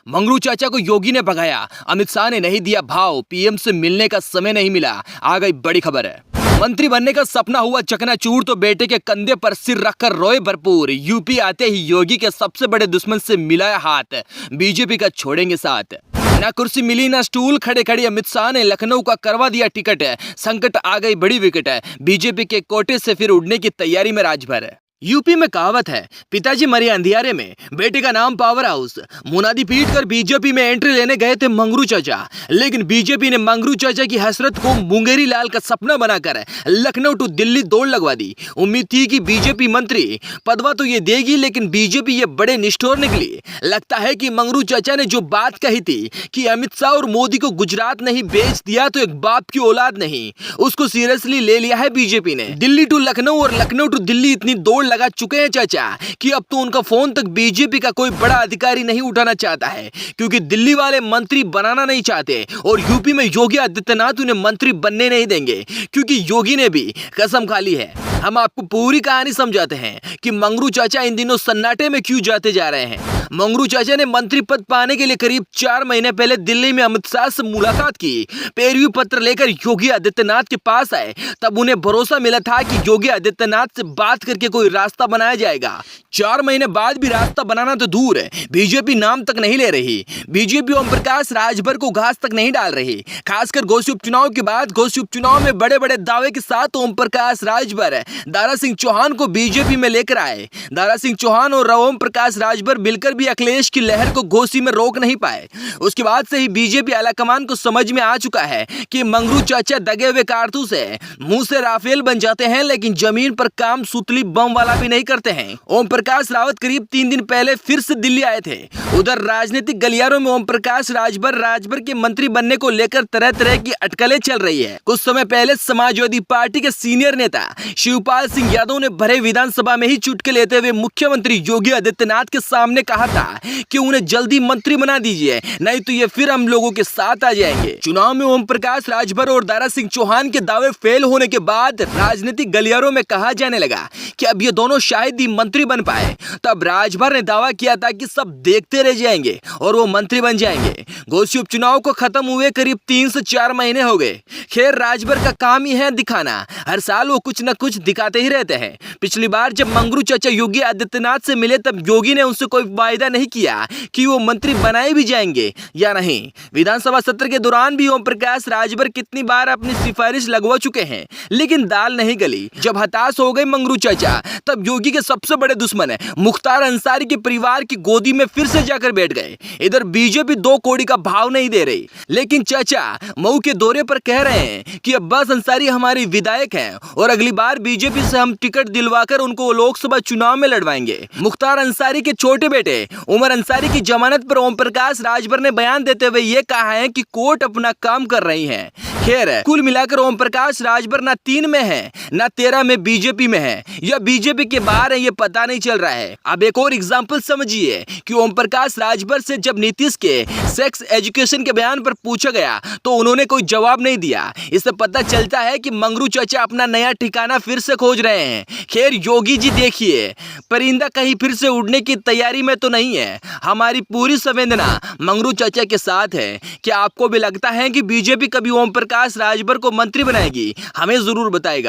मंगरू चाचा को योगी ने भगाया, अमित शाह ने नहीं दिया भाव, पीएम से मिलने का समय नहीं मिला। आ गई बड़ी खबर है। मंत्री बनने का सपना हुआ चकनाचूर तो बेटे के कंधे पर सिर रखकर रोए भरपूर। यूपी आते ही योगी के सबसे बड़े दुश्मन से मिलाया हाथ, बीजेपी का छोड़ेंगे साथ। ना कुर्सी मिली ना स्टूल, खड़े खड़े अमित शाह ने लखनऊ का करवा दिया टिकट। संकट आ गई बड़ी विकेट, बीजेपी के कोटे से फिर उड़ने की तैयारी में राजभर। यूपी में कहावत है, पिताजी मरे अंधियारे में, बेटे का नाम पावर हाउस। मुनादी पीट कर बीजेपी में एंट्री लेने गए थे मंगरू चाचा, लेकिन बीजेपी ने मंगरू चाचा की हसरत को मुंगेरी लाल का सपना बनाकर लखनऊ टू दिल्ली दौड़ लगवा दी। उम्मीद थी कि बीजेपी मंत्री पदवा तो ये देगी, लेकिन बीजेपी ये बड़े निष्ठुर निकली। लगता है कि मंगरू चाचा ने जो बात कही थी कि अमित शाह और मोदी को गुजरात नहीं बेच दिया तो एक बाप की औलाद नहीं, उसको सीरियसली ले लिया है बीजेपी ने। दिल्ली टू लखनऊ और लखनऊ टू दिल्ली इतनी दौड़ लगा चुके हैं चाचा कि अब तो उनका फोन तक बीजेपी का कोई बड़ा अधिकारी नहीं उठाना चाहता है, क्योंकि दिल्ली वाले मंत्री बनाना नहीं चाहते और यूपी में योगी आदित्यनाथ उन्हें मंत्री बनने नहीं देंगे, क्योंकि योगी ने भी कसम खा ली है। हम आपको पूरी कहानी समझाते हैं कि मंगरू चाचा इन दिनों सन्नाटे में क्यों जाते जा रहे हैं। मंगरू चाचा ने मंत्री पद पाने के लिए करीब 4 महीने पहले दिल्ली में अमित शाह से मुलाकात की। पेरव्यू पत्र लेकर योगी आदित्यनाथ के पास आए, तब उन्हें भरोसा मिला था कि योगी आदित्यनाथ से बात करके कोई रास्ता बनाया जाएगा। 4 महीने बाद भी रास्ता बनाना तो दूर है, बीजेपी नाम तक नहीं ले रही। बीजेपी ओम प्रकाश राजभर को घास तक नहीं डाल रही। खासकर घोसी उपचुनाव के बाद घोसी उपचुनाव में बड़े बड़े दावे के साथ ओम प्रकाश राजभर दारा सिंह चौहान को बीजेपी में लेकर आए। दारा सिंह चौहान और ओम प्रकाश राजभर मिलकर भी अखिलेश की लहर को घोसी में रोक नहीं पाए। उसके बाद से ही बीजेपी आलाकमान को समझ में आ चुका है कि मंगरू चाचा दगे हुए कारतूस है। मुंह से राफेल बन जाते हैं, लेकिन जमीन पर काम सुतली बम वाला भी नहीं करते हैं। ओम प्रकाश रावत करीब 3 दिन पहले फिर से दिल्ली आए थे। उधर राजनीतिक गलियारों में ओम प्रकाश राजभर के मंत्री बनने को लेकर तरह तरह की अटकलें चल रही है। कुछ समय पहले समाजवादी पार्टी के सीनियर नेता शिवपाल सिंह यादव ने भरे विधानसभा में ही चुटकी लेते हुए मुख्यमंत्री योगी आदित्यनाथ के सामने कहा था कि उन्हें जल्दी मंत्री बना दीजिए, नहीं तो ये फिर हम लोगों के साथ आ जाएंगे। चुनाव में ओम प्रकाश राजभर और दारा सिंह चौहान के दावे फेल होने के बाद राजनीतिक गलियारों में कहा जाने लगा कि अब ये दोनों शायद ही मंत्री बन पाए। तब राजभर ने दावा किया था कि सब देखते रह जाएंगे और वो मंत्री बन जाएंगे। घोसी उपचुनाव को खत्म हुए करीब 3 से 4 महीने हो गए। खैर, राजभर का काम ही है दिखाना, हर साल वो कुछ न कुछ दिखाते ही रहते हैं। पिछली बार जब मंगरू चाचा योगी आदित्यनाथ से मिले, तब योगी ने उनसे कोई वायदा नहीं किया कि वो मंत्री बनाए भी जाएंगे या नहीं। विधानसभा सत्र के दौरान भी ओम प्रकाश राजभर कितनी बार अपनी सिफारिश लगवा चुके हैं, लेकिन दाल नहीं गली। जब हताश हो गए मंगरू चाचा, तब योगी के सबसे बड़े दुश्मन मुख्तार अंसारी के परिवार की गोदी में फिर से जाकर बैठ गए। इधर बीजेपी 2 कौड़ी का भाव नहीं दे रही, लेकिन चाचा मऊ के दौरे पर कह रहे हैं कि अब्बास अंसारी हमारी विधायक हैं और अगली बार बीजेपी से हम टिकट दिलवाकर उनको लोकसभा चुनाव में लड़वाएंगे। मुख्तार अंसारी के छोटे बेटे उमर अंसारी की जमानत पर ओम प्रकाश राजभर ने बयान देते हुए ये कहा है कि कोर्ट अपना काम कर रही है। खैर, कुल मिलाकर ओम प्रकाश राजभर ना 3 में है ना 13 में बीजेपी में है, या बीजेपी के बाहर है, ये पता नहीं चल रहा है। अब एक और एग्जांपल समझिए कि ओम प्रकाश राजभर से जब नीतीश के सेक्स एजुकेशन के बयान पर पूछा गया तो उन्होंने कोई जवाब नहीं दिया। इससे पता चलता है कि मंगरू चाचा अपना नया ठिकाना फिर से खोज रहे हैं। खैर, योगी जी देखिए, परिंदा कहीं फिर से उड़ने की तैयारी में तो नहीं है। हमारी पूरी संवेदना मंगरू चाचा के साथ है। क्या आपको भी लगता है कि बीजेपी कभी ओम प्रकाश राजभर को मंत्री बनाएगी? हमें जरूर बताएगा।